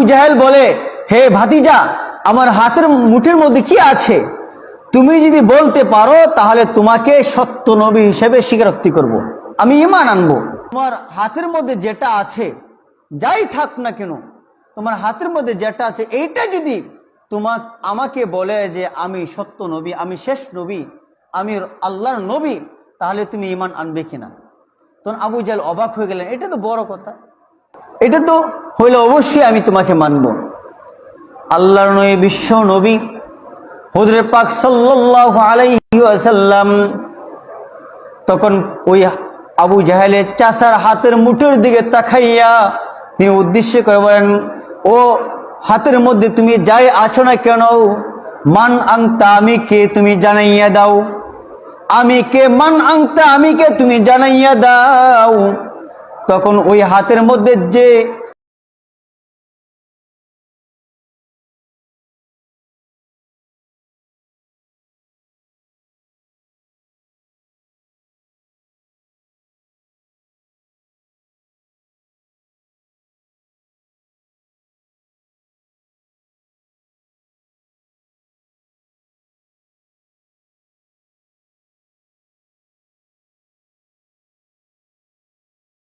জাহেল বলে, হে ভাতিজা, আমার হাতের মুঠের মধ্যে কি আছে? তুমি যদি বলতে পারো তাহলে তোমাকে সত্য নবী হিসেবে স্বীকারোক্তি করব, আমি ঈমান আনবো। তোমার হাতের মধ্যে যেটা আছে, যাই থাক না কেন, তোমার হাতের মধ্যে যেটা আছে এইটা যদি আমাকে বলে যে আমি সত্য নবী, আমি শেষ নবী, আমি আল্লাহর নবী, তাহলে তুমি ঈমান আনবে কিনা? তখন আবু জাহেল অবাক হয়ে গেলেন, এটা তো বড় কথা, এটা তো হইলে অবশ্যই আমি তোমাকে মানব। আল্লাহর নবী, বিশ্ব নবী হুজুর পাক সাল্লাল্লাহু আলাইহি ওয়াসাল্লাম তখন ওই আবু জাহেলের চাচার হাতের মুঠোর দিকে তাকাইয়া তিনি উদ্দেশ্য করে বলেন, ও হাতের মধ্যে তুমি যাই আছো না কেন, মান আনতা, আমি কে তুমি জানাইয়া দাও। আমি কে? মান আনতা, আমি কে তুমি জানাইয়া দাও। তখন ওই হাতের মধ্যে যে